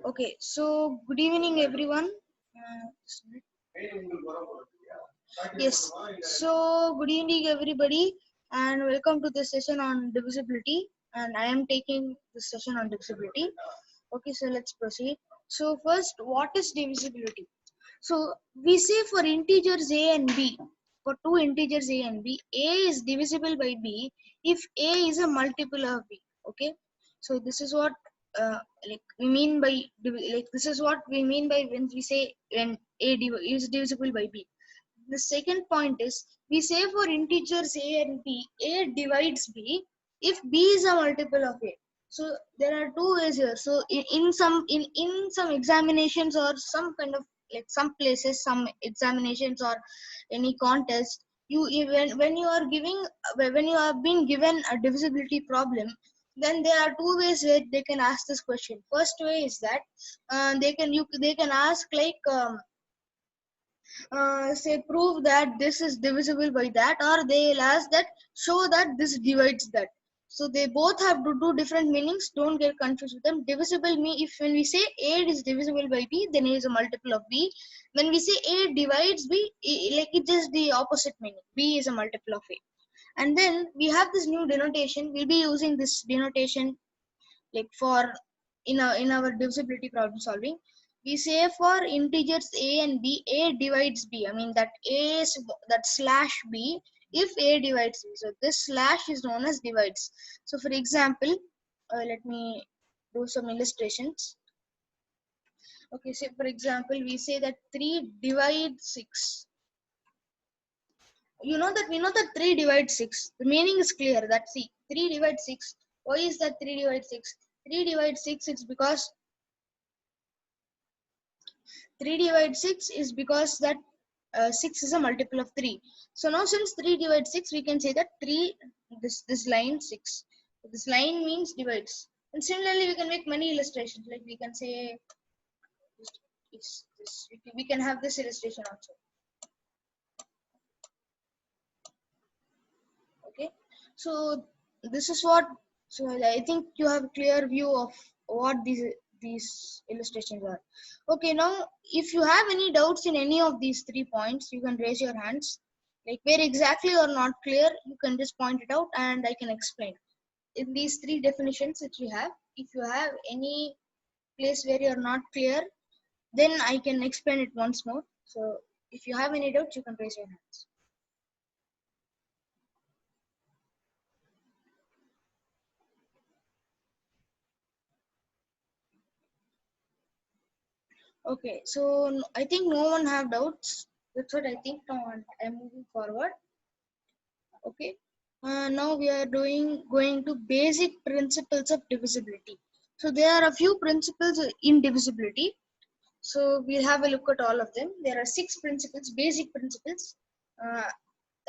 Okay, so good evening, everyone. Yes, so good evening, everybody, and welcome to this session on divisibility. And I am taking this session on divisibility. Okay, so let's proceed. So, first, what is divisibility? So, we say for integers a and b, for two integers a and b, a is divisible by b if a is a multiple of b. Okay, so this is what like we mean by this is what we mean by when we say when is divisible by b. The second point is we say for integers a and b, a divides b if b is a multiple of a. So there are two ways here. So in some examinations or some kind of like some places, some examinations or any contest, you even when you are giving when you have been given a divisibility problem, then there are two ways where they can ask this question. First way is that they can ask like say prove that this is divisible by that, or they'll ask that show that this divides that. So they both have two different meanings. Don't get confused with them. Divisible mean if when we say a is divisible by b, then a is a multiple of b. When we say a divides b, like it is the opposite meaning. B is a multiple of a. And then we have this new denotation. We'll be using this denotation like for in our divisibility problem solving. We say for integers a and b, a divides b. I mean that a is that slash b if a divides b. So this slash is known as divides. So for example, let me do some illustrations. Okay, so for example, we say that 3 divides 6. You know that we know that 3 divides 6. The meaning is clear. That see 3 divides 6. Why is that 3 divides 6? 3 divides 6 is because 3 divides 6 is because that 6 is a multiple of 3. So now since 3 divides 6, we can say that 3, this line 6. So this line means divides. And similarly, we can make many illustrations. Like we can say, we can have this illustration also. Okay. So this is what, so I think you have a clear view of what these illustrations are. Okay, now if you have any doubts in any of these 3 points, you can raise your hands. Like where exactly or not clear, you can just point it out and I can explain. In these 3 definitions that you have, if you have any place where you are not clear, then I can explain it once more. So if you have any doubts, you can raise your hands. Okay, so I think no one have doubts. That's what I think. Now I'm moving forward. Okay. Now we are going to basic principles of divisibility. So there are a few principles in divisibility. So we'll have a look at all of them. There are 6 principles, basic principles. Uh,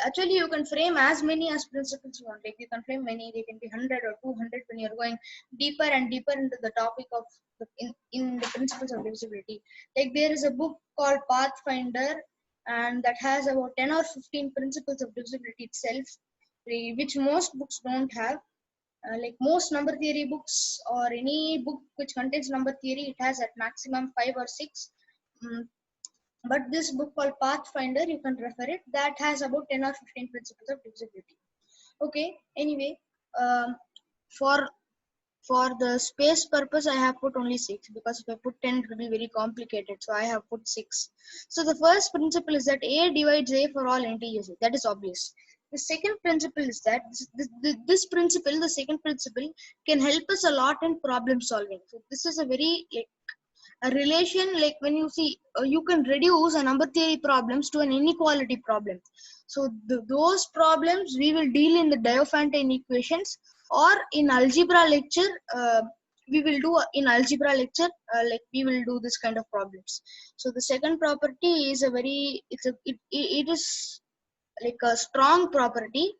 Actually, you can frame as many as principles you want. Like you can frame many, they can be 100 or 200 when you're going deeper and deeper into the topic of in the principles of divisibility. Like there is a book called Pathfinder, and that has about 10 or 15 principles of divisibility itself, which most books don't have. Like most number theory books or any book which contains number theory, it has at maximum 5 or 6. But this book called Pathfinder, you can refer it, that has about 10 or 15 principles of divisibility. Okay, anyway, um, for for the space purpose I have put only 6, because if I put 10 it will be very complicated, so I have put 6. So the first principle is that a divides a for all integers. That is obvious. The second principle is that this principle, the second principle, can help us a lot in problem solving. So this is a very like a relation, like when you see you can reduce a number theory problems to an inequality problem. So those problems we will deal in the Diophantine equations, or in algebra lecture we will do in algebra lecture, like we will do this kind of problems. So the second property is a very it is like a strong property.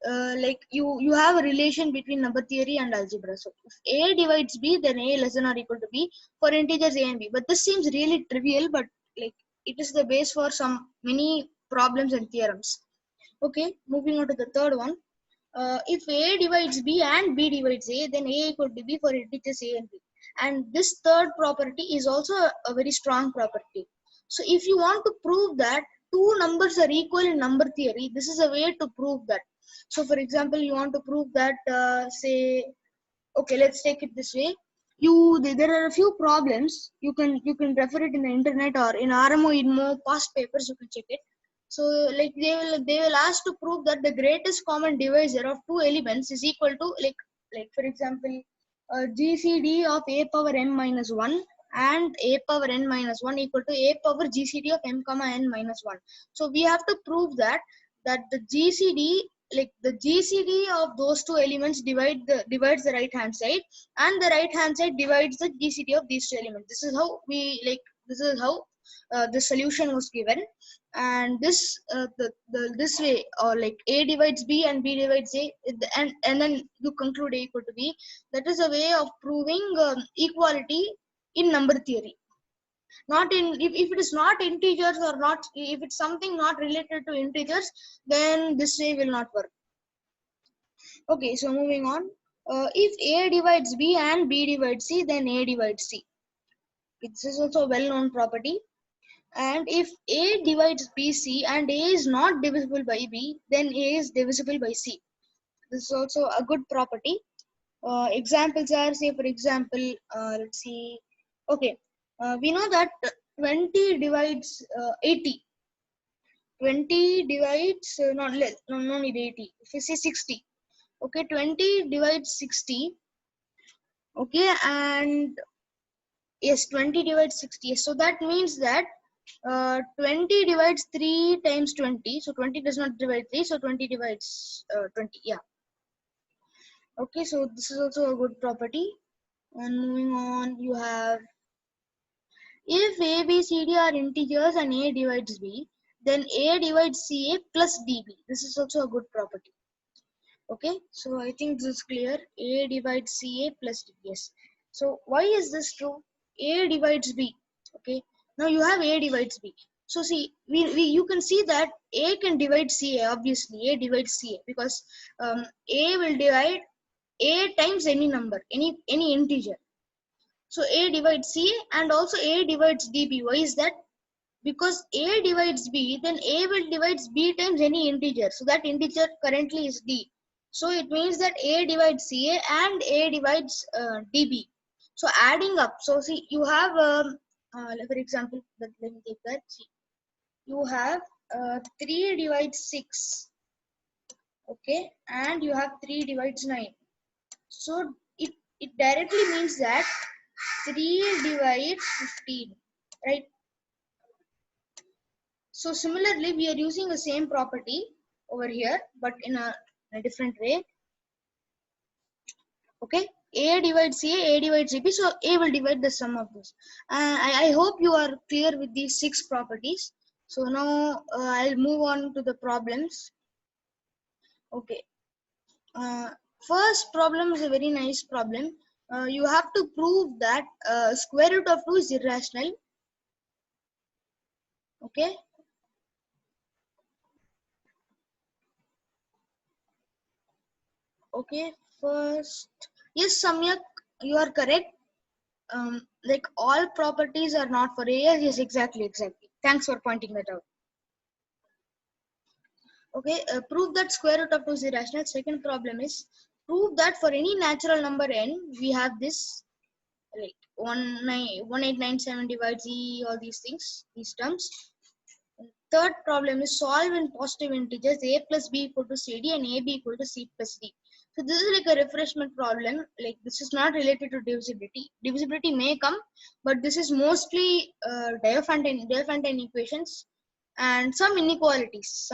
Like you have a relation between number theory and algebra. So if a divides b, then a less than or equal to b for integers a and b. But this seems really trivial, but like it is the base for some many problems and theorems. Okay, moving on to the third one. If a divides b and b divides a, then a equal to b for integers a and b. and this third property is also a very strong property. So if you want to prove that two numbers are equal in number theory, this is a way to prove that. So for example, you want to prove that say, okay, let's take it this way. There are a few problems. You can refer it in the internet or in RMO INMO past papers. You can check it. So like they will ask to prove that the greatest common divisor of two elements is equal to like for example GCD of a power m minus 1 and a power n minus 1 equal to a power GCD of m comma n minus 1. So we have to prove that the GCD, like the GCD of those two elements divides the right hand side, and the right hand side divides the GCD of these two elements. This is how the solution was given, and this way, or like A divides B and B divides A, and then you conclude A equal to B. That is a way of proving equality in number theory. Not in, if it is not integers, or not, if it's something not related to integers, then this way will not work. Okay, so moving on. If A divides B and B divides C, then A divides C. This is also a well-known property. And if A divides BC and A is not divisible by B, then A is divisible by C. This is also a good property. Examples are, say for example, let's see. Okay, we know that 20 divides 80. 20 divides no need 80. If you say 60, okay, 20 divides 60. Okay, and yes, 20 divides 60. So that means that 20 divides 3 times 20. So 20 does not divide 3. So 20 divides 20. Yeah. Okay, so this is also a good property. And moving on, you have, if A, B, C, D are integers and A divides B, then A divides CA plus DB. This is also a good property. Okay, so I think this is clear. A divides CA plus DB. Yes. So why is this true? A divides B. Okay, now you have A divides B. So see, you can see that A can divide CA. Obviously, A divides CA because A will divide A times any number, any integer. So A divides CA, and also A divides DB. Why is that? Because A divides B, then A will divide B times any integer. So that integer currently is D. So it means that A divides CA and A divides DB. So adding up. So see, you have, for example, let me take that. See, you have 3 divides 6. Okay, and you have 3 divides 9. So it directly means that 3 divides 15, right? So similarly, we are using the same property over here, but in a different way. Okay, A divides A divides B, so A will divide the sum of this. I hope you are clear with these 6 properties. So now I'll move on to the problems. Okay, first problem is a very nice problem. You have to prove that square root of 2 is irrational. Okay. Okay, first, yes, Samyak, you are correct. Like all properties are not for A. Yes, exactly. Thanks for pointing that out. Okay, prove that square root of 2 is irrational. Second problem is prove that for any natural number n, we have this, like 18970 divides E, all these things, these terms. Third problem is solve in positive integers A plus B equal to CD and AB equal to C plus D. So this is like a refreshment problem. Like this is not related to divisibility. Divisibility may come, but this is mostly Diophantine equations and some inequalities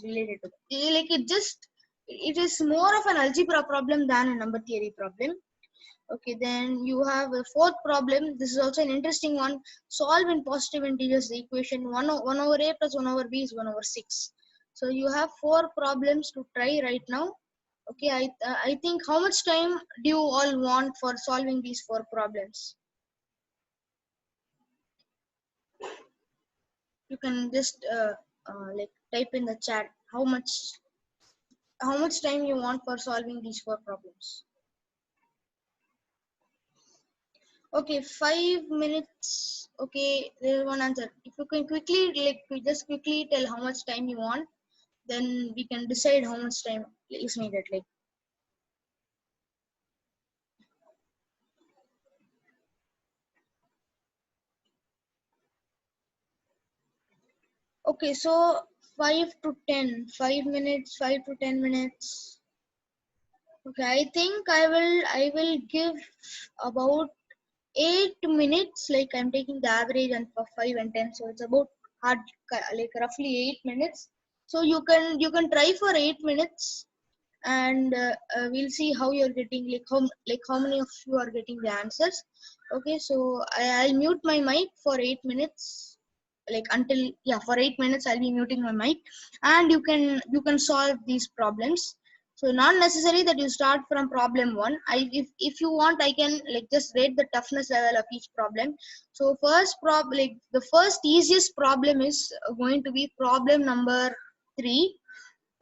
related to it. Like it is more of an algebra problem than a number theory problem. Okay, then you have a fourth problem. This is also an interesting one. Solve in positive integers the equation 1 over A plus 1 over B is 1 over 6. So you have 4 problems to try right now. Okay, I think, how much time do you all want for solving these 4 problems? You can just like type in the chat how much time you want for solving these 4 problems. Okay, 5 minutes. Okay, there's one answer. If you can quickly, like, you just quickly tell how much time you want, then we can decide how much time is needed. Like, okay, so 5 to 10, 5 minutes, 5 to 10 minutes. Okay, I will give about 8 minutes. Like, I'm taking the average and for 5 and 10, so it's about hard like roughly 8 minutes. So you can try for 8 minutes, and we'll see how you're getting, like how many of you are getting the answers. Okay, so I'll mute my mic for 8 minutes, like until, yeah, for 8 minutes I'll be muting my mic, and you can solve these problems. So not necessary that you start from problem one. If you want, I can, like, just rate the toughness level of each problem. So like the first easiest problem is going to be problem number 3,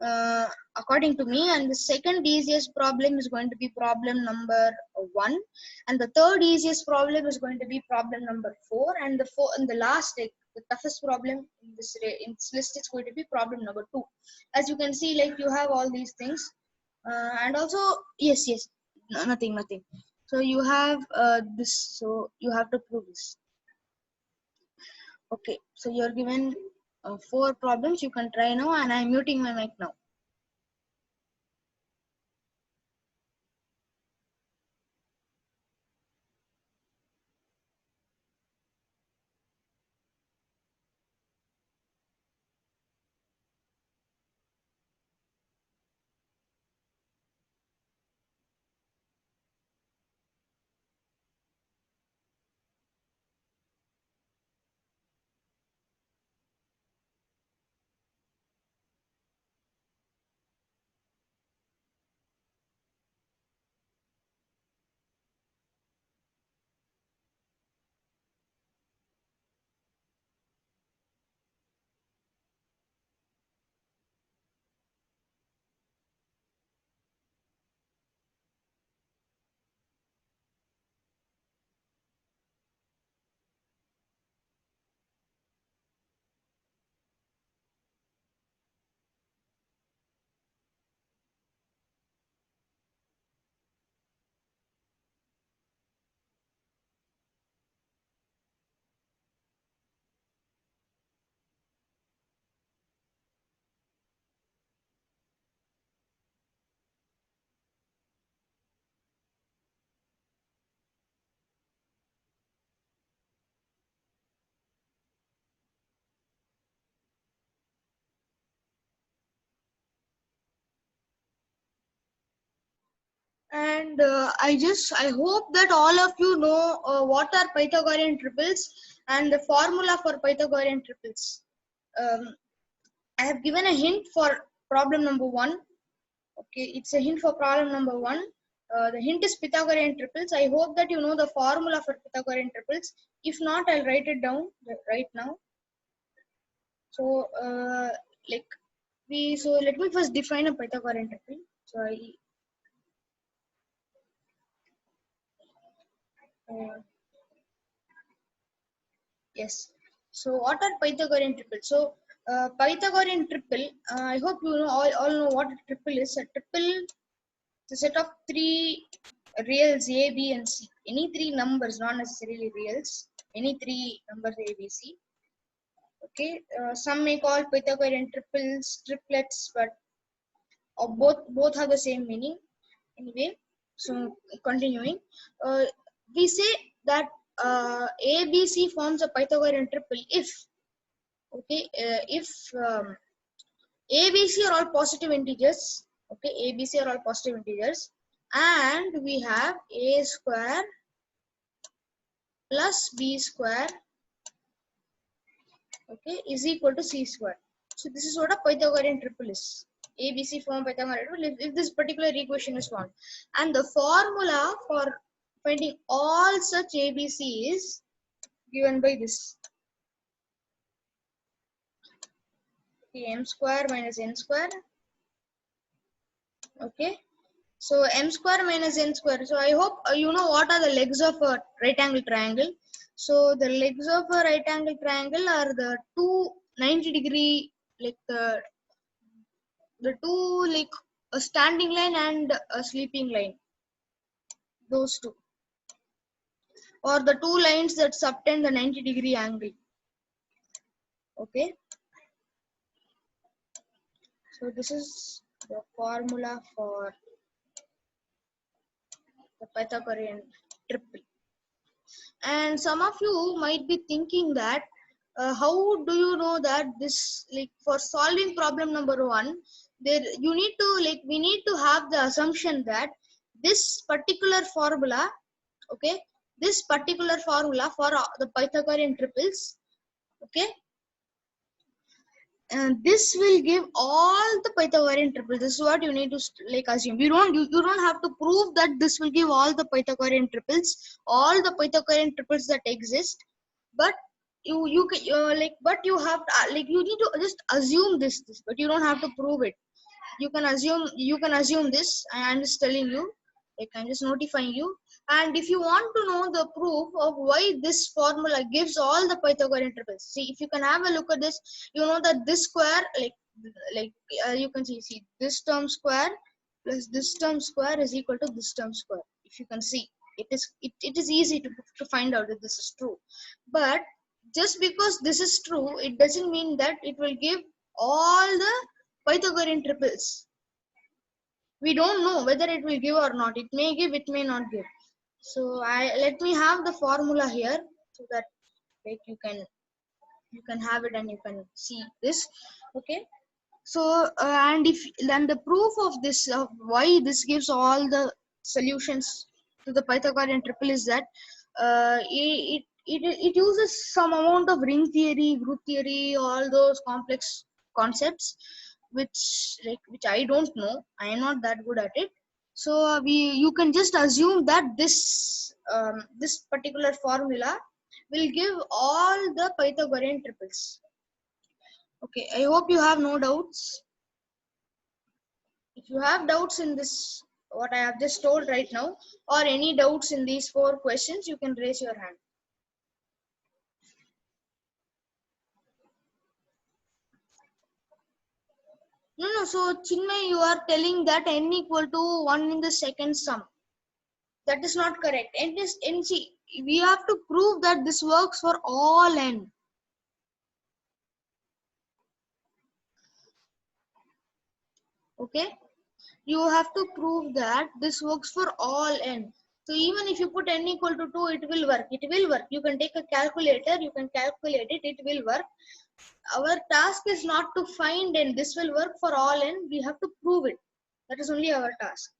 uh, according to me, and the second easiest problem is going to be problem number 1, and the third easiest problem is going to be problem number 4, and the last, like, the toughest problem in this list is going to be problem number 2. As you can see, like, you have all these things, and also, yes, no, nothing. So you have this, so you have to prove this. Okay, so you're given 4 problems. You can try now, and I'm muting my mic now. And I hope that all of you know what are Pythagorean triples and the formula for Pythagorean triples. um, I have given a hint for problem number 1. Okay, it's a hint for problem number 1. The hint is Pythagorean triples. I hope that you know the formula for Pythagorean triples. If not, I'll write it down right now. So like so let me first define a Pythagorean triple. So uh, yes. So what are Pythagorean triples? So Pythagorean triple, I hope you know all know what a triple is. A triple is a set of 3 reals A, B, and C. Any 3 numbers, not necessarily reals. Any 3 numbers A, B, C. Okay. Some may call Pythagorean triples triplets, but both have the same meaning. Anyway, so continuing, uh, we say that ABC forms a Pythagorean triple if, okay, if ABC are all positive integers. Okay, ABC are all positive integers, and we have A square plus B square, okay, is equal to C square. So this is what a Pythagorean triple is. ABC form Pythagorean triple if this particular equation is found, and the formula for finding all such ABC is given by this. Okay, m square minus n square. Okay, So m square minus n square. So I hope you know what are the legs of a right angle triangle. So the legs of a right angle triangle are the two 90-degree, like the two, like a standing line and a sleeping line. Those two, or the two lines that subtend the 90-degree angle. Okay. So this is the formula for the Pythagorean triple. And some of you might be thinking that how do you know that this, like for solving problem number one, there you need to, like we need to have the assumption that this particular formula, okay, this particular formula for the Pythagorean triples, okay, and this will give all the Pythagorean triples. This is what you need to like assume. You don't have to prove that this will give all the Pythagorean triples, all the Pythagorean triples that exist, but you can like, but you have to, like you need to just assume this, but you don't have to prove it. You can assume this. I'm just telling you, like I'm just notifying you. And if you want to know the proof of why this formula gives all the Pythagorean triples, see, if you can have a look at this, you know that this square, like you can see this term square plus this term square is equal to this term square. If you can see, it is easy to find out that this is true. But just because this is true, it doesn't mean that it will give all the Pythagorean triples. We don't know whether it will give or not. It may give, it may not give. So let me have the formula here so that like you can have it and you can see this. Okay. So and if then the proof of this, of why this gives all the solutions to the Pythagorean triple is that it uses some amount of ring theory, group theory, all those complex concepts, which I don't know. I am not that good at it. So you can just assume that this particular formula will give all the Pythagorean triples. Okay, I hope you have no doubts. If you have doubts in this, what I have just told right now, or any doubts in these 4 questions, you can raise your hand. No, so Chinmay, you are telling that n equal to 1 in the second sum. That is not correct. N, see, we have to prove that this works for all n. Okay? You have to prove that this works for all n. So even if you put n equal to 2, it will work. It will work. You can take a calculator, you can calculate it, it will work. Our task is not to find n. This will work for all n. We have to prove it. That is only our task.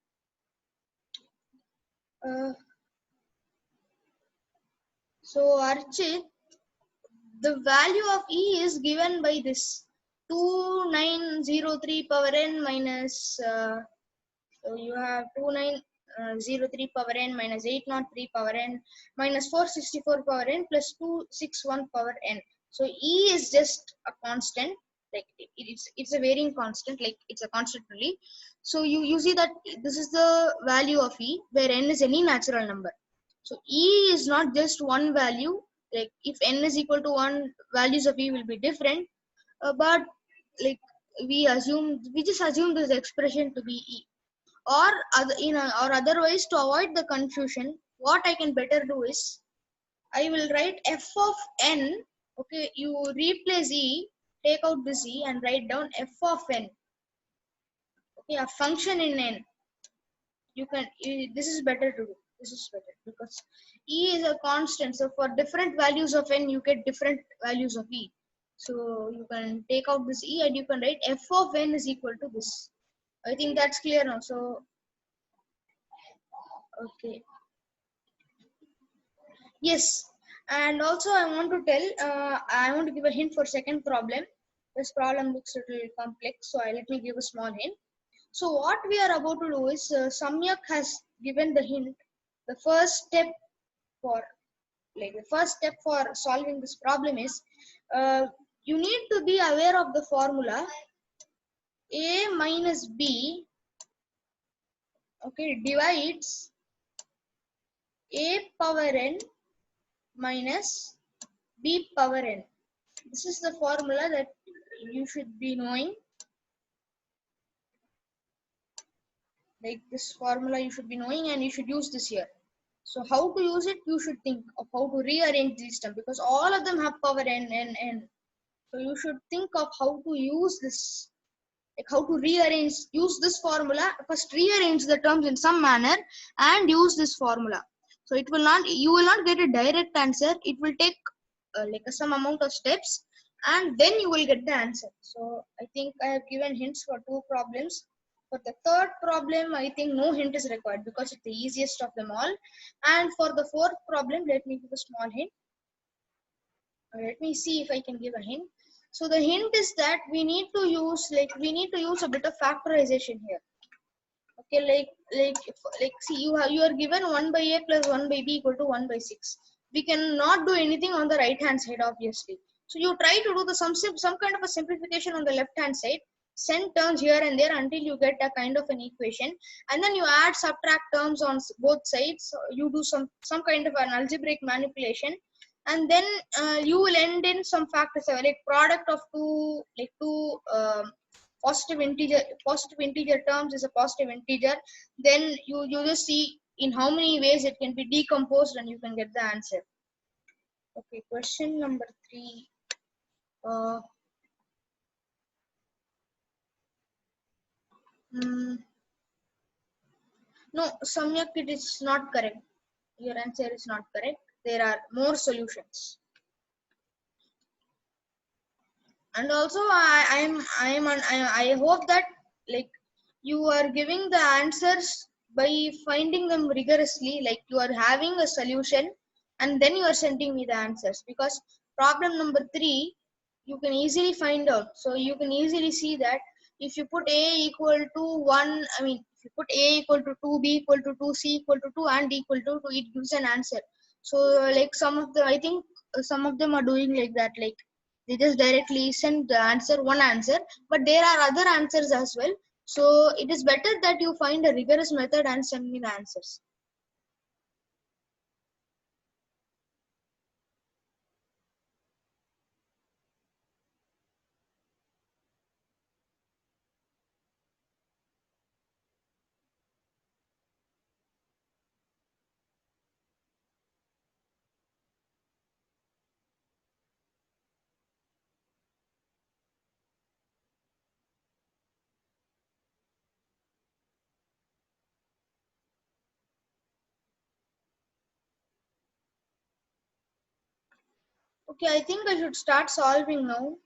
So Archit, the value of E is given by this 2903 power n minus, so you have 2903 power n minus 803 power n minus 464 power n plus 261 power n. So E is just a constant, like it's a varying constant, like it's a constant only. So you see that this is the value of E, where n is any natural number. So E is not just one value, like if n is equal to 1, values of E will be different, but like we just assume this expression to be E. Or or otherwise, to avoid the confusion, what I can better do is I will write f of n. Okay, you replace E, take out this E and write down f of n. Okay, a function in n. You can, this is better to do. This is better because E is a constant. So for different values of n, you get different values of E. So you can take out this E and you can write f of n is equal to this. I think that's clear now. So okay. Yes, and also I want to tell, I want to give a hint for second problem. This problem looks a little complex, so let me give a small hint. So what we are about to do is, Samyak has given the hint. The first step for, solving this problem is, you need to be aware of the formula A minus B okay, divides a power n minus b power n. This is the formula that you should be knowing. Like this formula you should be knowing and you should use this here. So how to use it, you should think of how to rearrange these terms because all of them have power n. So you should think of how to use this, like how to rearrange, use this formula. First rearrange the terms in some manner and use this formula. So it will not, you will not get a direct answer. It will take some amount of steps and then you will get the answer. So I think I have given hints for 2 problems. For the third problem, I think no hint is required because it's the easiest of them all. And for the fourth problem, let me give a small hint. Let me see if I can give a hint. So the hint is that we need to use a bit of factorization here. Okay, see, you are given 1 by a plus 1 by b equal to 1 by 6. We cannot do anything on the right hand side, obviously. So you try to do the some kind of a simplification on the left hand side. Send terms here and there until you get a kind of an equation, and then you add subtract terms on both sides. You do some kind of an algebraic manipulation, and then you will end in some factors like product of two positive integer terms is a positive integer. Then you just see in how many ways it can be decomposed and you can get the answer. Okay, question number 3. No, Samyak, it is not correct. Your answer is not correct. There are more solutions. And also I hope that like you are giving the answers by finding them rigorously, like you are having a solution and then you are sending me the answers, because problem number 3 you can easily find out. So you can easily see that if you put a equal to 1, I mean if you put a equal to 2, b equal to 2, c equal to 2 and equal to 2, it gives an answer. So like some of the, I think some of them are doing like that, like they just directly send the answer, one answer, but there are other answers as well. So it is better that you find a rigorous method and send me the answers. Okay, I think I should start solving now.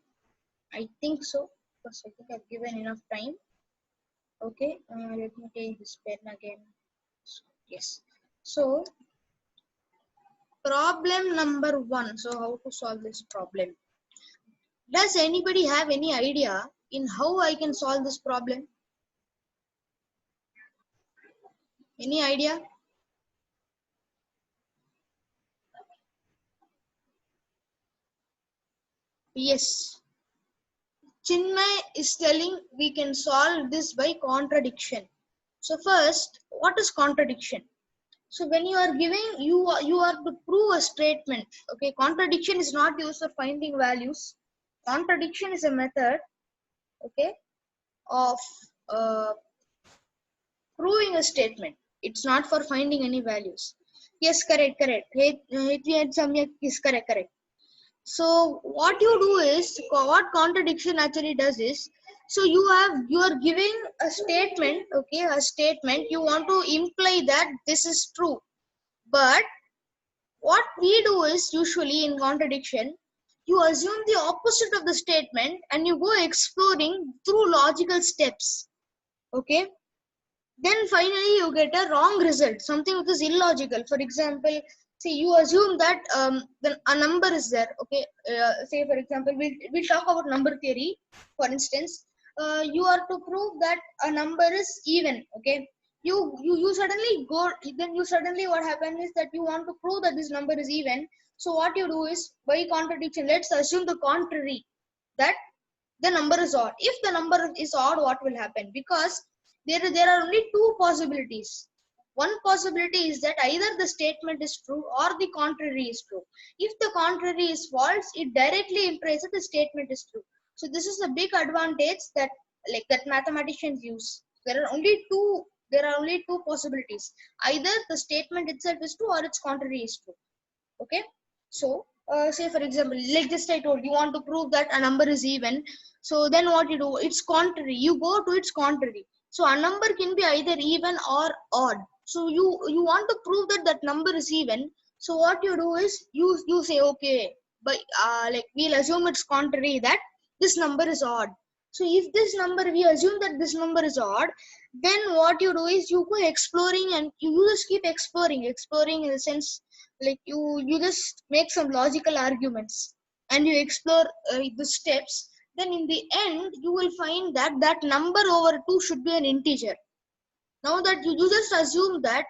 I think so, because I think I've given enough time. Okay, let me take this pen again. Yes. So problem number 1. So how to solve this problem? Does anybody have any idea in how I can solve this problem? Any idea? Yes. Chinmay is telling we can solve this by contradiction. So first, what is contradiction? So when you are giving, you are to prove a statement. Okay, contradiction is not used for finding values. Contradiction is a method, okay, of proving a statement. It's not for finding any values. Yes, correct. Samyak is correct. So what you do is, what contradiction actually does is, so you are giving a statement, okay, a statement, you want to imply that this is true, but what we do is, usually in contradiction, you assume the opposite of the statement and you go exploring through logical steps, okay. Then finally you get a wrong result, something which is illogical. For example, see, you assume that then a number is there, okay. Say for example, we'll talk about number theory. For instance, you are to prove that a number is even, okay. You suddenly go, then you suddenly, what happens is that you want to prove that this number is even. So what you do is, by contradiction, let's assume the contrary, that the number is odd. If the number is odd, what will happen? Because there are only two possibilities. One possibility is that either the statement is true or the contrary is true. If the contrary is false, it directly implies that the statement is true. So this is a big advantage that mathematicians use. There are only two possibilities. Either the statement itself is true or its contrary is true. Okay, so say for example, like just I told, you want to prove that a number is even. So then what you do, it's contrary, you go to its contrary. So a number can be either even or odd. So you want to prove that that number is even. So what you do is you say, okay, but like we'll assume it's contrary, that this number is odd. So if this number, we assume that this number is odd, then what you do is you go exploring, and you just keep exploring in the sense, like you just make some logical arguments and you explore the steps. Then in the end you will find that that number over 2 should be an integer. Now that you just assume that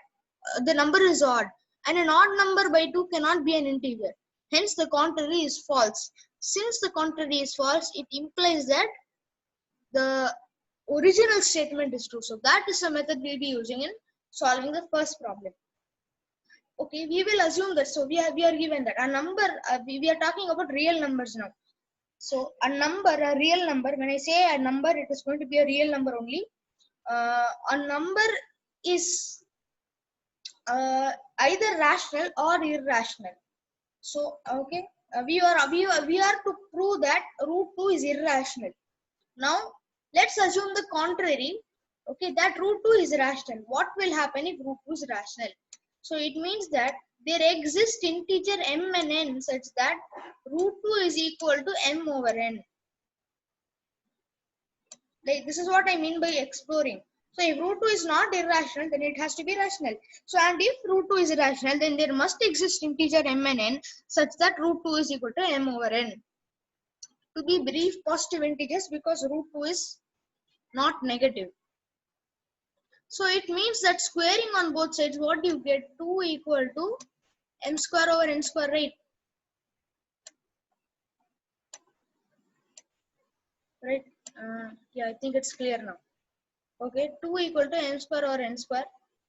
the number is odd, and an odd number by 2 cannot be an integer, hence the contrary is false. Since the contrary is false, it implies that the original statement is true. So that is the method we'll be using in solving the first problem. Okay, we will assume that. So we are given that a number, we are talking about real numbers now. So a number, a real number, when I say a number, it is going to be a real number only. A number is either rational or irrational. So okay, we are to prove that root 2 is irrational. Now let's assume the contrary. Okay, that root 2 is rational. What will happen if root 2 is rational? So it means that there exists integer m and n such that root 2 is equal to m over n. Like, this is what I mean by exploring. So if root 2 is not irrational, then it has to be rational. So and if root 2 is irrational, then there must exist integer m and n such that root 2 is equal to m over n. To be brief, positive integers, because root 2 is not negative. So it means that squaring on both sides, what do you get? 2 equal to m square over n square, right? Right? Yeah, I think it's clear now. Okay, 2 equal to m square or n square.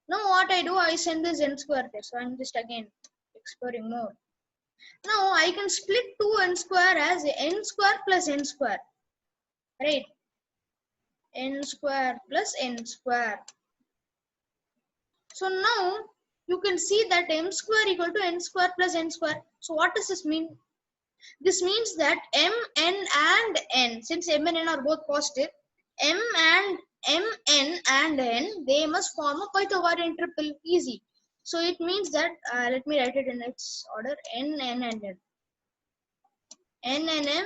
Now what I do, I send this n square there. So I'm just again exploring more. Now I can split 2n square as n square plus n square. Right? N square plus n square. So now you can see that m square equal to n square plus n square. So what does this mean? This means that m, n and n, since m and n are both positive, m, n and n, they must form a Pythagorean triple. Easy. So it means that, let me write it in its order, n, n and n. N and m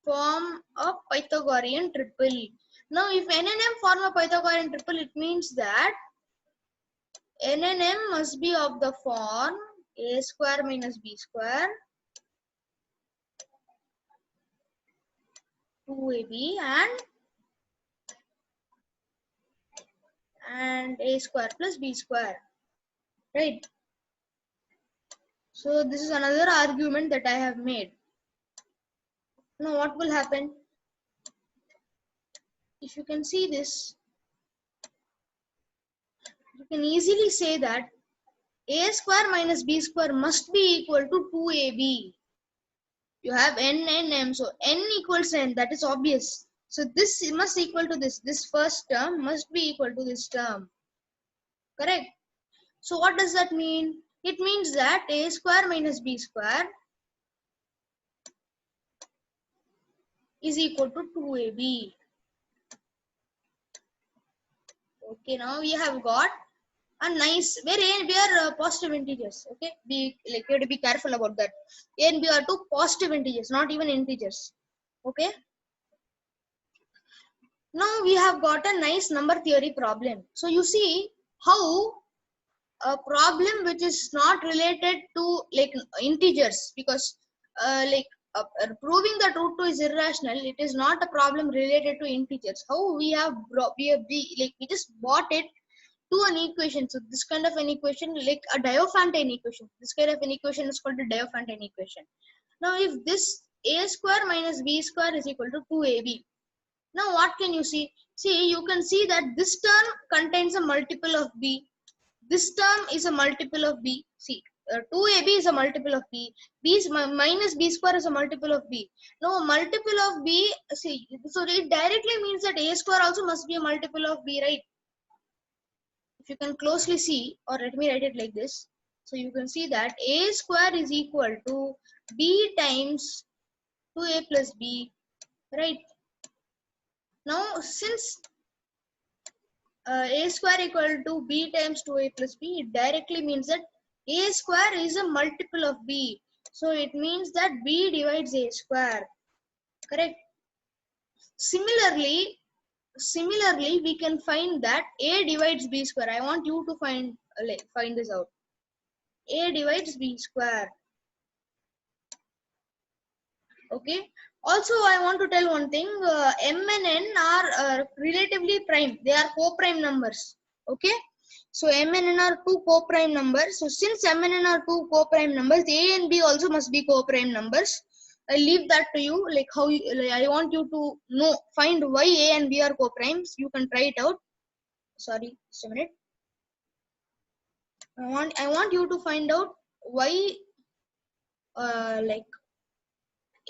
form a Pythagorean triple. Now if n and m form a Pythagorean triple, it means that n and m must be of the form a square minus b square 2ab and a square plus b square, right? So this is another argument that I have made. Now what will happen? If you can see this, you can easily say that a square minus b square must be equal to 2ab. You have n and m, so n equals n, that is obvious. So this must equal to this. This first term must be equal to this term. Correct? So what does that mean? It means that a square minus b square is equal to 2ab. Okay, now we have got a nice, where positive integers. Okay, you have to be careful about that. A and b are two positive integers, not even integers. Okay. Now we have got a nice number theory problem. So you see how a problem which is not related to like integers, because proving that root 2 is irrational, it is not a problem related to integers. How we just brought it to an equation. So this kind of an equation, like a Diophantine equation, this kind of an equation is called a Diophantine equation. Now if this a square minus b square is equal to 2ab, now what can you see? See, you can see that this term contains a multiple of b. This term is a multiple of b. See, 2ab is a multiple of b. B is minus b square is a multiple of b. Now, multiple of b, see, so it directly means that a square also must be a multiple of b, right? If you can closely see, or let me write it like this. So you can see that a square is equal to b times 2a plus b, right? Now, since a square equal to b times 2a plus b, it directly means that a square is a multiple of b. So it means that b divides a square, correct? Similarly, we can find that a divides b square. I want you to find this out. A divides b square. Okay. Also, I want to tell one thing. M and N are relatively prime. They are co-prime numbers. Okay. So M and N are two co-prime numbers. So since M and N are two co-prime numbers, A and B also must be co-prime numbers. I leave that to you. Like how you, like I want you to find why A and B are co-primes. You can try it out. Sorry, just a minute. I want you to find out why like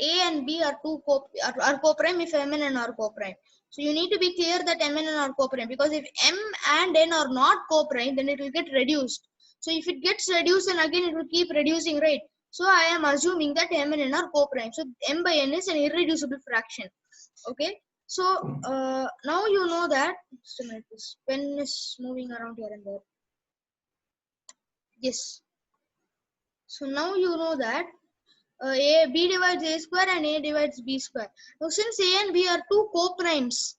A and B are co-prime if M and N are co-prime. So you need to be clear that M and N are co-prime, because if M and N are not co-prime, then it will get reduced. So if it gets reduced, then again it will keep reducing, right? So I am assuming that M and N are co-prime. So M by N is an irreducible fraction. Okay. So now you know that. Just a minute, this pen is moving around here and there. Yes. So now you know that B divides A square and A divides B square. Now since A and B are two co-primes,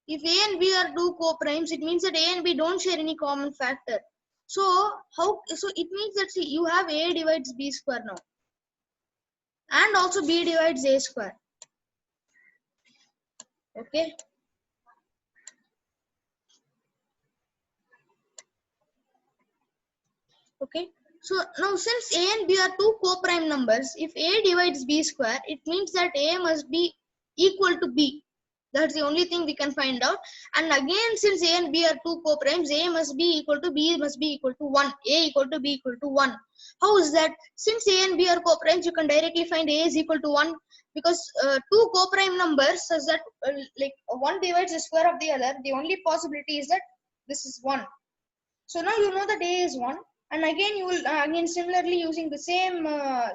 if A and B are two co-primes, it means that A and B don't share any common factor. So it means that, see, you have A divides B square now, and also B divides A square. Okay. Okay. So now since A and B are two co-prime numbers, if A divides B square, it means that A must be equal to B. That's the only thing we can find out. And again, since A and B are two co-primes, A must be equal to B must be equal to 1. A equal to B equal to 1. How is that? Since A and B are co-primes, you can directly find A is equal to 1, because two co-prime numbers such that like one divides the square of the other. The only possibility is that this is 1. So now you know that A is 1. And again, you will again similarly using the same,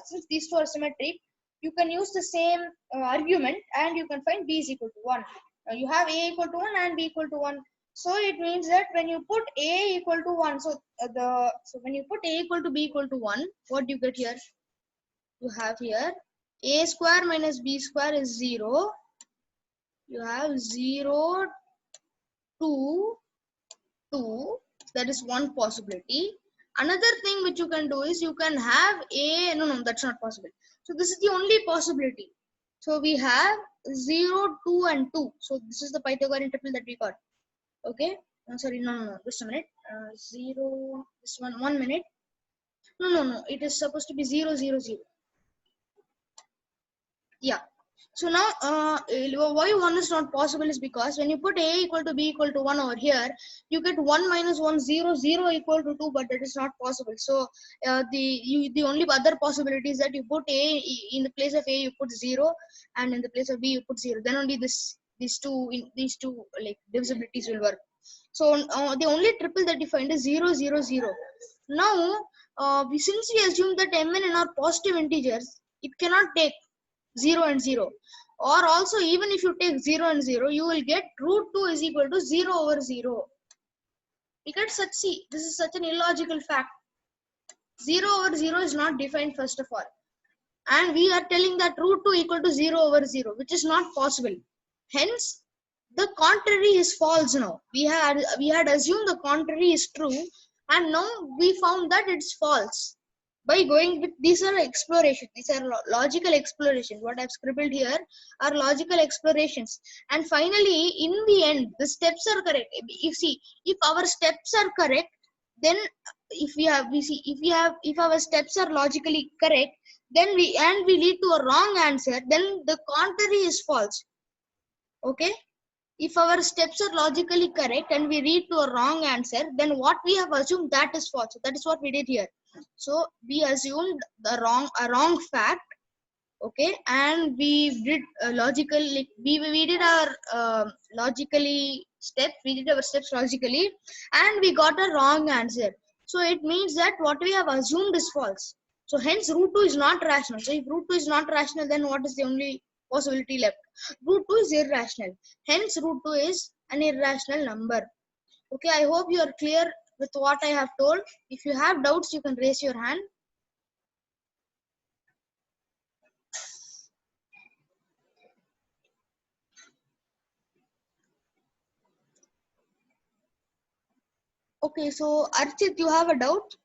since these two are symmetric, you can use the same argument and you can find B is equal to 1. You have A equal to 1 and B equal to 1. So it means that when you put A equal to 1, so when you put A equal to B equal to 1, what do you get here? You have here A square minus B square is 0. You have 0, 2, 2. That is one possibility. Another thing which you can do is you can have no, that's not possible. So this is the only possibility. So we have 0, 2 and 2. So this is the Pythagorean triple that we got. Okay. Sorry, no, just a minute. 0, this 1 minute. No, it is supposed to be 0, 0, 0. Yeah. So now why 1 is not possible is because when you put A equal to B equal to 1 over here, you get 1 minus 1, 0, 0 equal to 2, but that is not possible. So the only other possibility is that you put A in the place of A, you put 0, and in the place of B you put 0. Then only these two like divisibilities will work. So the only triple that you find is 0, 0, 0. Now since we assume that M and N are positive integers, it cannot take 0 and 0, or also even if you take 0 and 0, you will get root 2 is equal to 0 over 0. Because this is such an illogical fact. 0 over 0 is not defined first of all, and we are telling that root 2 equal to 0 over 0, which is not possible. Hence the contrary is false. Now we had assumed the contrary is true, and now we found that it's false. By going with these are explorations, these are logical explorations. What I've scribbled here are logical explorations, and finally in the end the steps are correct. If our steps are correct, then if our steps are logically correct, then we lead to a wrong answer, then the contrary is false. Okay. if our steps are logically correct and we read to a wrong answer, then what we have assumed that is false. So that is what we did here. So we assumed a wrong fact, okay, and we did logical, like we did our logically steps, we did our steps logically, and we got a wrong answer. So it means that what we have assumed is false. So hence root 2 is not rational. So if root 2 is not rational, then what is the only possibility left? Root 2 is irrational. Hence root 2 is an irrational number. Okay, I hope you are clear with what I have told. If you have doubts, you can raise your hand. Okay, so Archit, you have a doubt?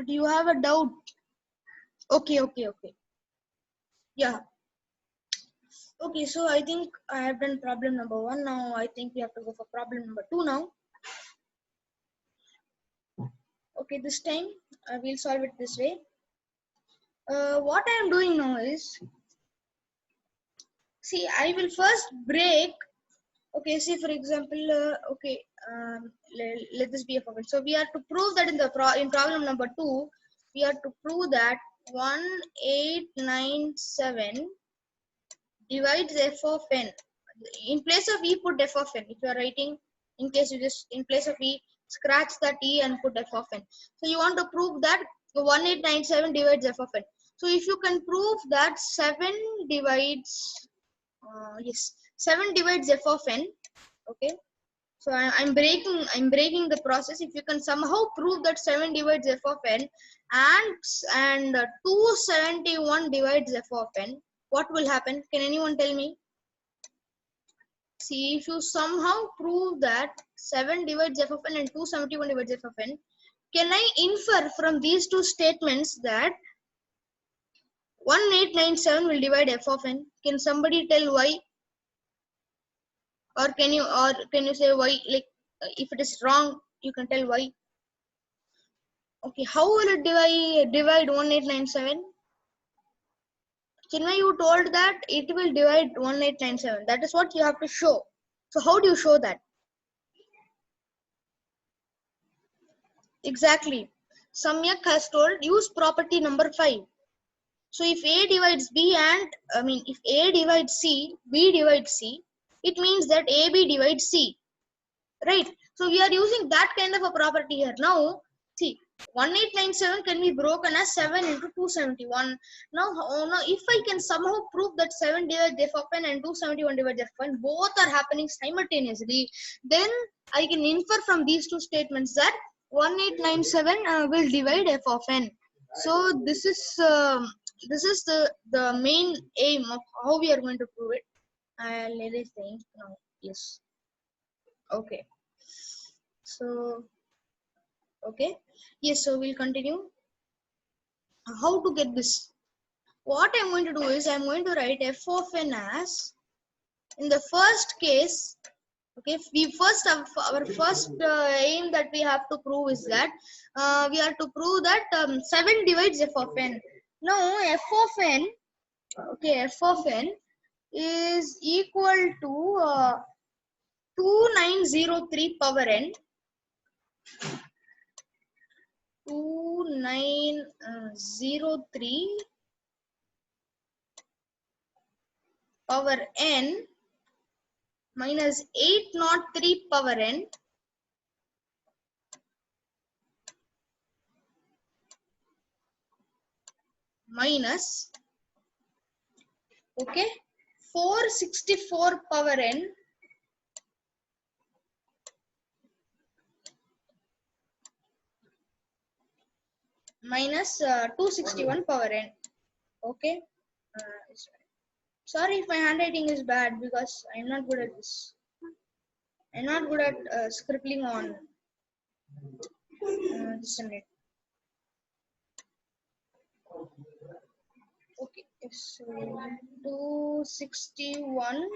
Do you have a doubt? Okay. Yeah. Okay, so I think I have done problem number 1. Now I think we have to go for problem number 2 now. Okay, this time we'll solve it this way. What I am doing now is, see, I will first break. Okay, see, for example, let this be a problem. So we have to prove that in problem number 2, we have to prove that 1897 divides f of n. In place of e, put f of n. If you are writing, in case you just, in place of e, scratch that e and put f of n. So you want to prove that 1897 divides f of n. So if you can prove that 7 divides, yes, 7 divides f of n, okay. So I'm breaking the process. If you can somehow prove that 7 divides f of n and 271 divides f of n, what will happen? Can anyone tell me? See, if you somehow prove that 7 divides f of n and 271 divides f of n, can I infer from these two statements that 1897 will divide f of n? Can somebody tell why? Or can you say why? Like, if it is wrong, you can tell why. Okay, how will it divide 1897? Chinmay, you told that it will divide 1897. That is what you have to show. So how do you show that? Exactly. Samyak has told use property number 5. So if A divides B if A divides C, B divides C, it means that AB divides C. Right? So we are using that kind of a property here. Now, see, 1897 can be broken as 7 into 271. Now, if I can somehow prove that 7 divides f of n and 271 divides f of n, both are happening simultaneously, then I can infer from these two statements that 1897 will divide f of n. So this is the main aim of how we are going to prove it. Let us think now. Yes. Okay. So, okay. Yes, so we'll continue. How to get this? What I'm going to do is I'm going to write f of n as, in the first case, okay, we first have our first aim that we have to prove is that we have to prove that 7 divides f of n. Now, f of n, okay, f of n is equal to 2903 power n. 2903 power n minus 803 power n minus, okay, 464 power n minus 261 power n. Okay. Sorry if my handwriting is bad because I'm not good at this. I'm not good at scribbling on this and it. Okay, so 261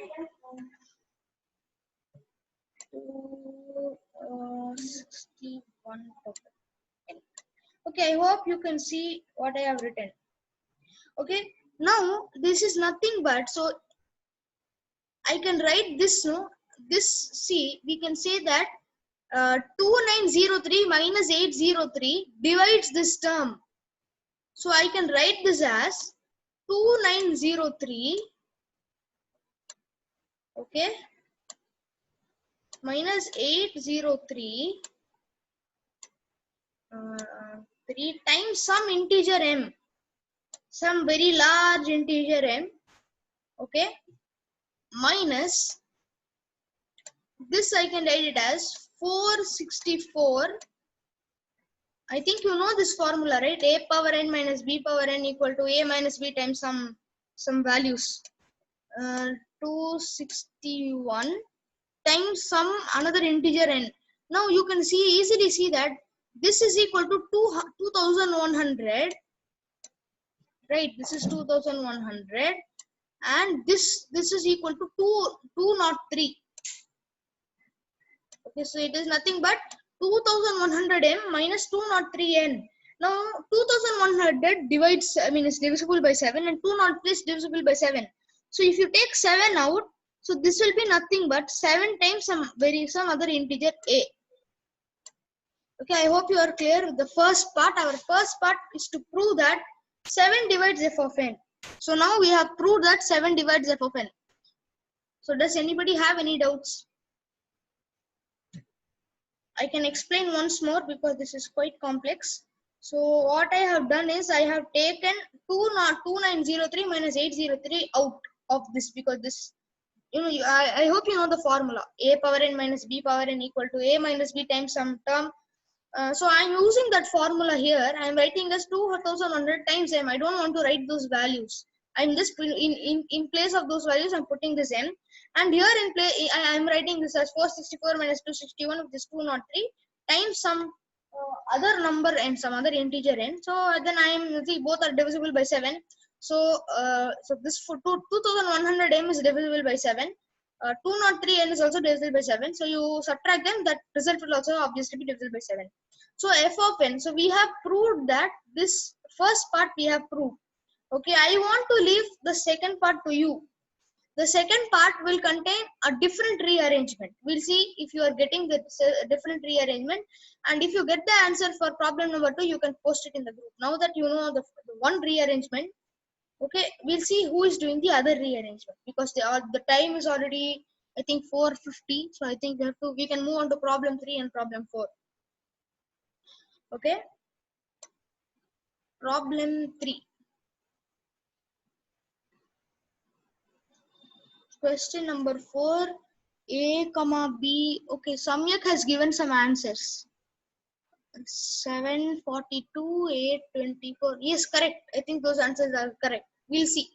461 total. Okay, I hope you can see what I have written. Okay, now this is nothing but, so I can write this, no, this, see, we can say that 2903 minus 803 divides this term. So I can write this as 2903, okay, minus 803 3 times some integer m, some very large integer m, okay, minus this, I can write it as 464. I think you know this formula, right? A power n minus b power n equal to a minus b times some values. 261 times some another integer n. Now you can easily see that this is equal to 2100, right? This is 2100, and this is equal to 203. Okay, so it is nothing but 2100m minus 203n. Now 2100 divides, I mean, is divisible by 7, and 203 is divisible by 7. So if you take 7 out, so this will be nothing but 7 times some other integer a. Okay, I hope you are clear with the first part. Our first part is to prove that 7 divides f of n. So now we have proved that 7 divides f of n. So does anybody have any doubts? I can explain once more because this is quite complex. So what I have done is I have taken 2903 minus 803 out of this, because this, you know, I hope you know the formula. A power n minus b power n equal to a minus b times some term. So I am using that formula here. I am writing as 2100 times m. I don't want to write those values. I'm just in place of those values, I'm putting this m. And here in play, I am writing this as 464 minus 261, which is 203, times some other number and some other integer n. So then I am, see, both are divisible by 7. So so this for 2100 m is divisible by 7. 203n is also divisible by 7. So you subtract them, that result will also obviously be divisible by 7. So f of n. So we have proved that this first part we have proved. Okay, I want to leave the second part to you. The second part will contain a different rearrangement. We'll see if you are getting the different rearrangement, and if you get the answer for problem number 2, you can post it in the group. Now that you know the one rearrangement, okay, we'll see who is doing the other rearrangement, because the time is already, I think, 4:50. So I think we can move on to problem 3 and problem 4. Okay, problem 3. Question number 4, A, B. Okay, Samyak has given some answers. 742, 824. Yes, correct. I think those answers are correct. We'll see.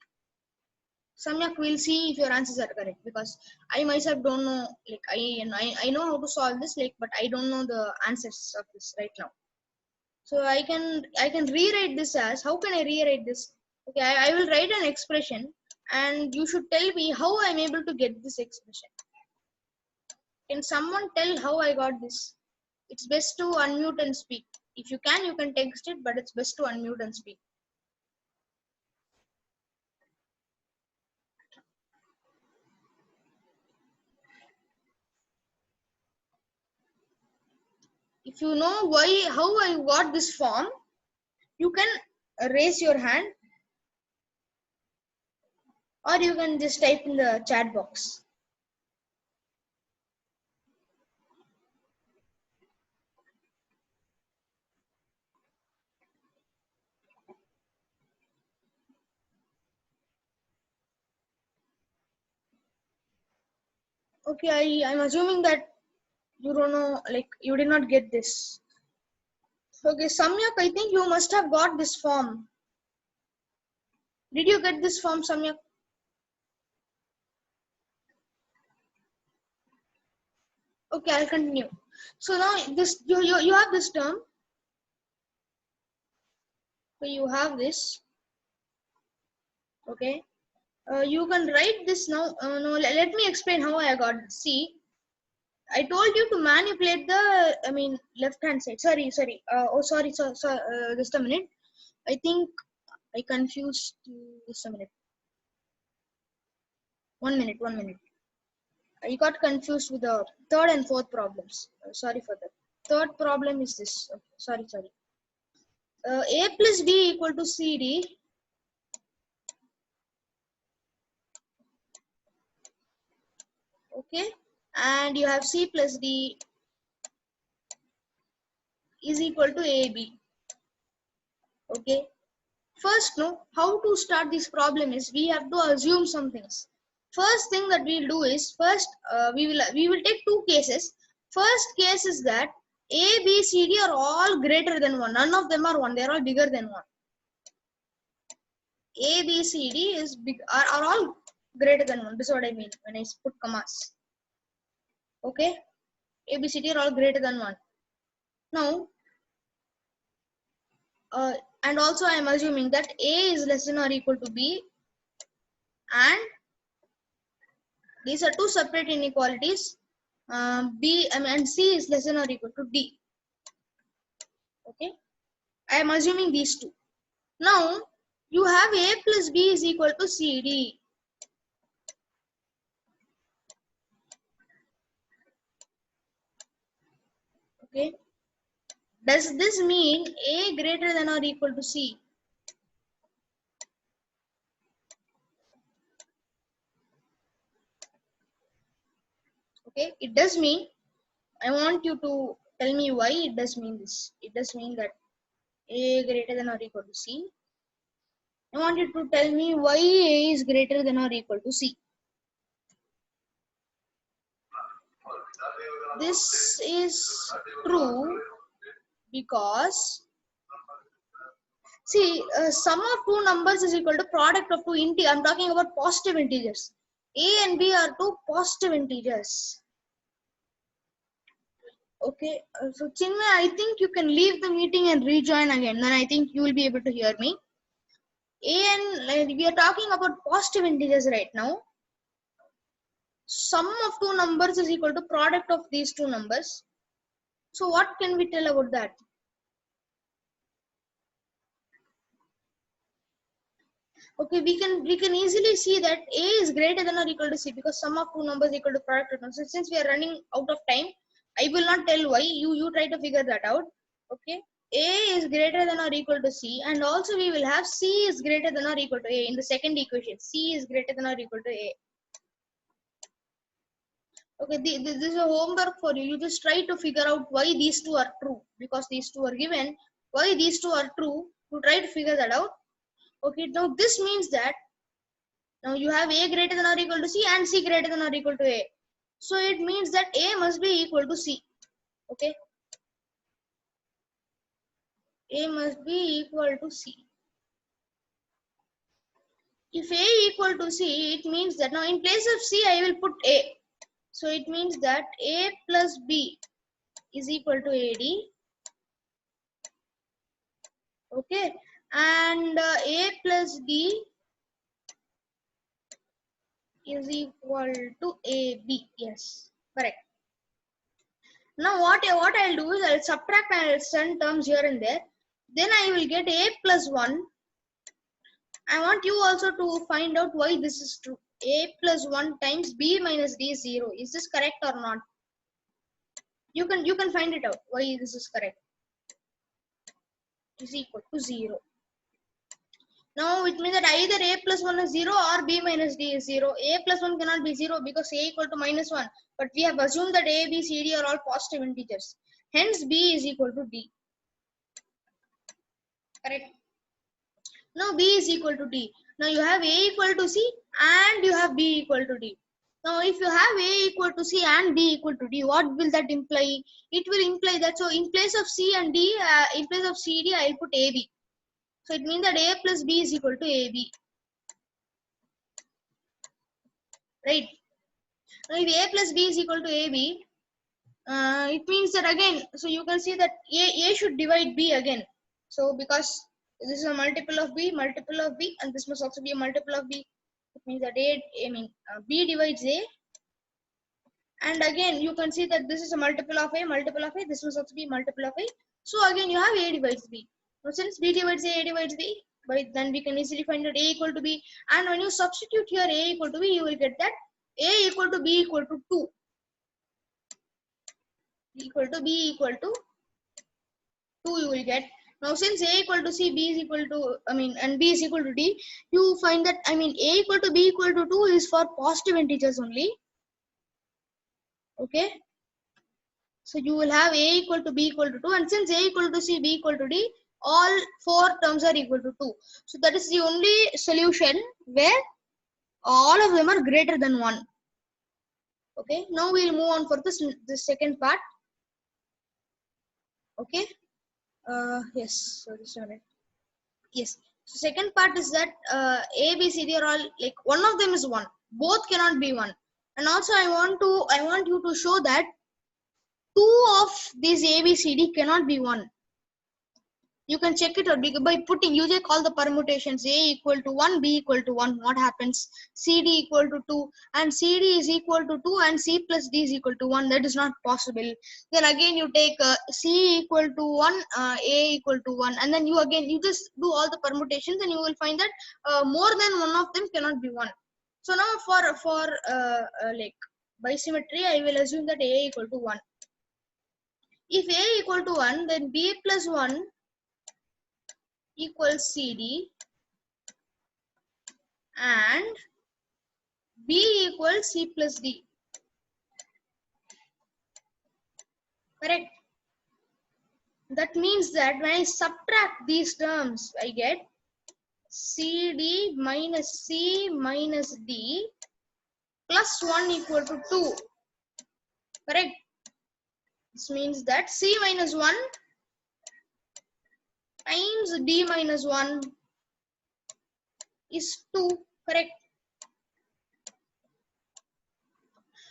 Samyak, we'll see if your answers are correct, because I myself don't know. Like I know how to solve this, like, but I don't know the answers of this right now. So I can rewrite this as, how can I rewrite this? Okay, I will write an expression, and you should tell me how I'm able to get this expression. Can someone tell how I got this? It's best to unmute and speak. If you can text it, but it's best to unmute and speak. If you know how I got this form, you can raise your hand, or you can just type in the chat box. Okay, I'm assuming that you don't know, like, you did not get this. Okay, Samyak, I think you must have got this form. Did you get this form, Samyak? Okay, I'll continue. So now this you have this term. So you have this. Okay. You can write this now. No, let me explain how I got this. See, I told you to manipulate the, I mean, left hand side. Sorry. Oh, sorry. Just a minute. I think I confused you. Just a minute. 1 minute. 1 minute. I got confused with the third and fourth problems. Sorry for that. Third problem is this. Okay, sorry. A plus B equal to CD. Okay. And you have C plus D is equal to AB. Okay. First, no, how to start this problem is we have to assume some things. First thing that we'll do is first we will take two cases. First case is that A, B, C, D are all greater than 1. None of them are 1. They are all bigger than 1. A, B, C, D is big are all greater than 1. This is what I mean when I put commas. Okay. A, B, C, D are all greater than 1. Now, and also I am assuming that A is less than or equal to B, and these are two separate inequalities. And C is less than or equal to D. Okay, I am assuming these two. Now you have A plus B is equal to CD. Okay, does this mean A greater than or equal to C? Okay, it does mean. I want you to tell me why it does mean this. It does mean that A greater than or equal to C. I want you to tell me why A is greater than or equal to C. This is true because see, sum of two numbers is equal to product of two integers. I'm talking about positive integers. A and B are two positive integers. Okay, so Chinmay, I think you can leave the meeting and rejoin again. Then I think you will be able to hear me. We are talking about positive integers right now. Sum of two numbers is equal to product of these two numbers. So what can we tell about that? Okay, we can easily see that A is greater than or equal to C because sum of two numbers equal to product of numbers. So since we are running out of time, I will not tell why. You try to figure that out. Okay, A is greater than or equal to C, and also we will have C is greater than or equal to A in the second equation. C is greater than or equal to A. Okay, this is a homework for you. You just try to figure out why these two are true because these two are given. Why these two are true? You try to figure that out. Okay, now this means that now you have A greater than or equal to C and C greater than or equal to A. So it means that A must be equal to C. Okay. A must be equal to C. If A equal to C, it means that now in place of C, I will put A. So it means that A plus B is equal to AD. Okay. And A plus D is equal to AB. Yes, correct. Now what I'll do is I'll subtract and I'll send terms here and there. Then I will get A plus 1. I want you also to find out why this is true. A plus 1 times B minus D is 0. Is this correct or not? You can find it out why this is correct. Is equal to 0. Now it means that either A plus 1 is 0 or B minus D is 0. A plus 1 cannot be 0 because A equal to minus 1. But we have assumed that A, B, C, D are all positive integers. Hence B is equal to D. Correct. Now B is equal to D. Now you have A equal to C and you have B equal to D. Now if you have A equal to C and B equal to D, what will that imply? It will imply that so in place of C and D, in place of CD, I will put AB. So it means that A plus B is equal to AB. Right. Now if A plus B is equal to AB, it means that again, so you can see that A should divide B again. So because this is a multiple of B, and this must also be a multiple of B. It means that B divides A And again you can see that this is a multiple of a, multiple of a, this must also be multiple of a. So again you have a divides b. Now since b divides a divides b, then we can easily find that a equal to b. And when you substitute here a equal to b, you will get that a equal to b equal to 2, equal to b equal to 2 you will get. Now since a equal to c, b is equal to, and b is equal to d, you find that, a equal to b equal to 2 is for positive integers only. Okay, so you will have a equal to b equal to 2, and since a equal to c, b equal to d, all four terms are equal to 2. So that is the only solution where all of them are greater than 1. Okay, now we will move on for this second part. Okay, yes, sorry, sorry. Yes, so second part is that a, b, c, d are all like one of them is 1, both cannot be 1. And also I want you to show that 2 of these a, b, c, d cannot be 1. You can check it out by putting, you just call the permutations. A equal to 1, b equal to 1. What happens? CD equal to 2, and CD is equal to 2, and c plus d is equal to 1. That is not possible. Then again you take c equal to 1, a equal to 1, and then you just do all the permutations, and you will find that more than one of them cannot be 1. So now for like by symmetry, I will assume that a equal to 1. If a equal to 1, then b plus 1 equals CD and B equals C plus D. Correct? That means that when I subtract these terms, I get CD minus C minus D plus 1 equal to 2. Correct? This means that C minus 1 times D minus 1 is 2. Correct?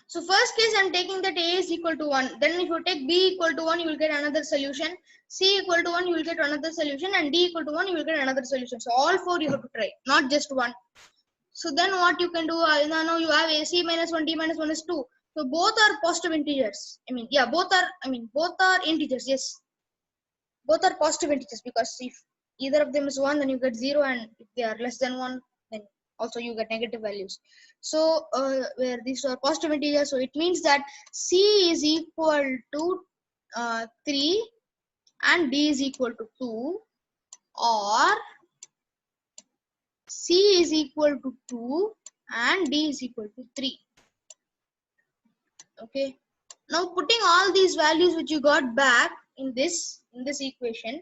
So first case I'm taking that A is equal to 1. Then if you take B equal to 1, you will get another solution. C equal to 1, you will get another solution. And D equal to 1, you will get another solution. So all four you have to try, not just one. So then what you can do, now you have AC minus 1, D minus 1 is 2. So both are positive integers. Both are integers, yes. Both are positive integers, because if either of them is 1, then you get 0, and if they are less than 1, then also you get negative values. So where these are positive integers, so it means that C is equal to 3 and D is equal to 2, or C is equal to 2 and D is equal to 3. Okay, now putting all these values which you got back in this equation,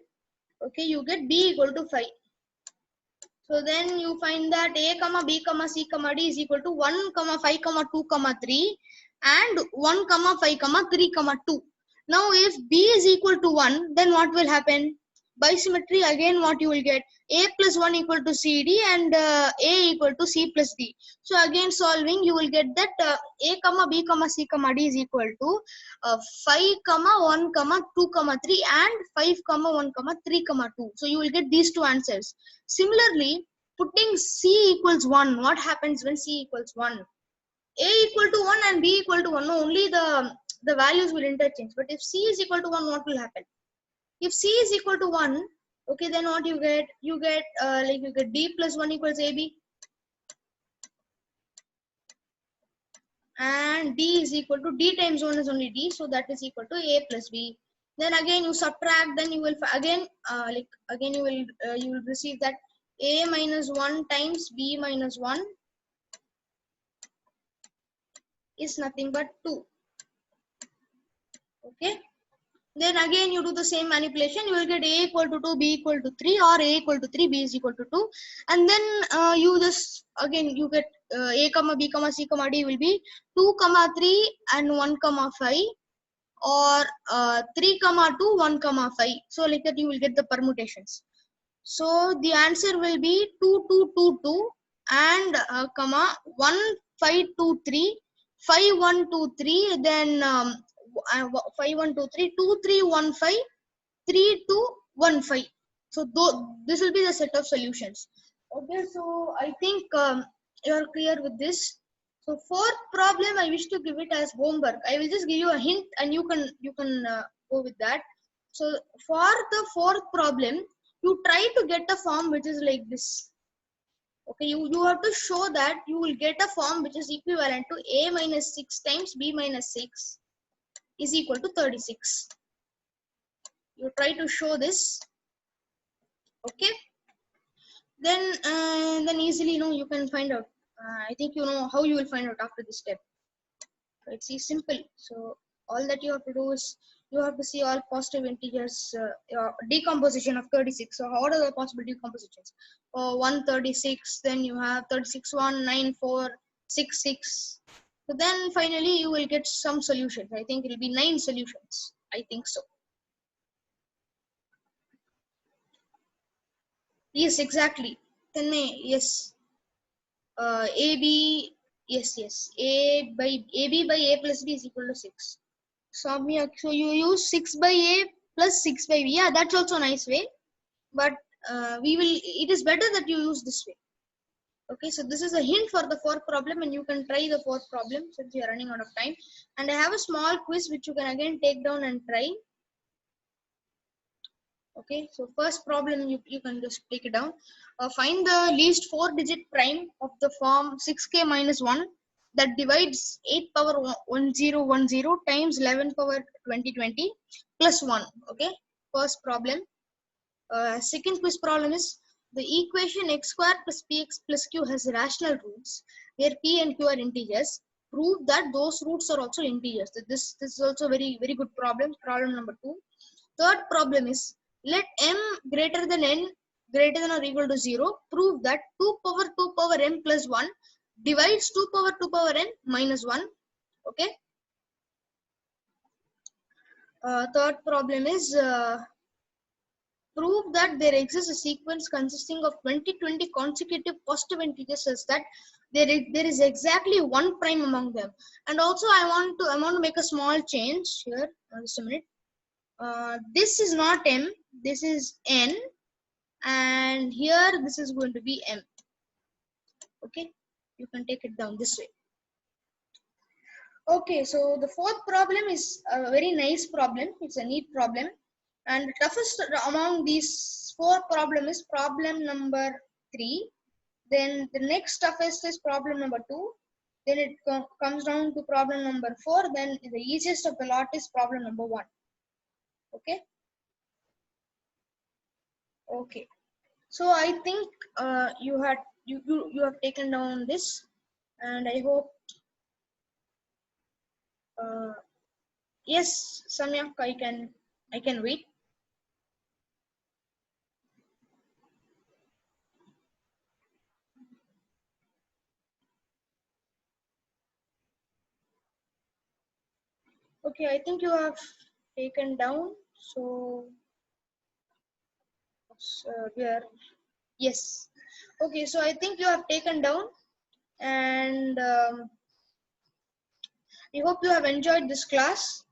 okay, you get B equal to 5. So then you find that A, B, C, D is equal to 1, 5, 2, 3 and 1, 5, 3, 2. Now if B is equal to 1, then what will happen? By symmetry, again what you will get? A plus 1 equal to CD and A equal to C plus D. So again solving, you will get that A, B, C, D is equal to 5, 1, 2, 3 and 5, 1, 3, 2. So you will get these two answers. Similarly, putting C equals 1, what happens when C equals 1? A equal to 1 and B equal to 1, no, only the values will interchange. But if C is equal to 1, what will happen? If C is equal to 1, okay, then what you get? You get D plus 1 equals AB. And D is equal to, D times 1 is only D, so that is equal to A plus B. Then again you subtract, then you will you will receive that A minus 1 times B minus 1 is nothing but 2. Okay. Then again you do the same manipulation. You will get A equal to 2, B equal to 3, or A equal to 3, B is equal to 2. And then you just again you get A, B, C, D will be 2, 3 and 1, 5, or 3, 2, 1, 5. So like that you will get the permutations. So the answer will be 2, 2, 2, 2 and 1, 5, 2, 3, 5, 1, 2, 3, then 5, 1, 2, 3, 2, 3, 1, 5, 3, 2, 1, 5. So this will be the set of solutions. Okay, so I think you are clear with this. So fourth problem, I wish to give it as homework. I will just give you a hint, and you can go with that. So for the fourth problem, you try to get a form which is like this. Okay, you have to show that you will get a form which is equivalent to a minus 6 times b minus 6 is equal to 36. You try to show this. Okay, then easily you can find out. I think you know how you will find out after this step. So it's simple. So all that you have to do is you have to see all positive integers decomposition of 36. So what are the possible decompositions? 136, then you have 36 1 9 4 6 6. So then finally you will get some solutions. I think it will be 9 solutions. I think so. Yes, exactly. Then yes. AB, yes. AB by A plus B is equal to 6. So you use 6 by A plus 6 by B. Yeah, that's also a nice way. But it is better that you use this way. Okay, so this is a hint for the fourth problem, and you can try the fourth problem since we are running out of time. And I have a small quiz which you can again take down and try. Okay, so first problem you can just take it down. Find the least 4-digit prime of the form 6k minus 1 that divides 8 power 1010 times 11 power 2020 plus 1. Okay, first problem. Second quiz problem is the equation x square plus px plus q has rational roots where p and q are integers. Prove that those roots are also integers. So this is also very good problem. Problem number 2. Third problem is let m greater than n greater than or equal to 0. Prove that 2 power 2 power n plus 1 divides 2 power 2 power n minus 1. Okay. Third problem is prove that there exists a sequence consisting of 20 consecutive positive integers such that there is exactly one prime among them. And also I want to make a small change here. Just a minute. This is not m, this is n, and here this is going to be m. Okay, you can take it down this way. Okay, so the fourth problem is a very nice problem. It's a neat problem, and the toughest among these four problems is problem number 3. Then the next toughest is problem number 2. Then it comes down to problem number 4. Then the easiest of the lot is problem number 1. Okay. Okay. So I think you have taken down this, and I hope yes, Samyak, I can wait. Okay, I think you have taken down. So we are yes. Okay, so I think you have taken down, and I hope you have enjoyed this class.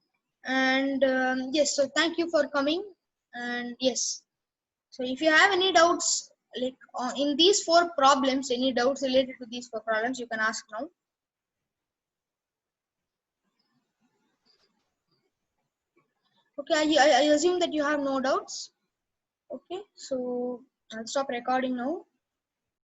And yes, so thank you for coming. And yes, so if you have any doubts like in these 4 problems, any doubts related to these 4 problems, you can ask now. Okay, I assume that you have no doubts. Okay, so I'll stop recording now.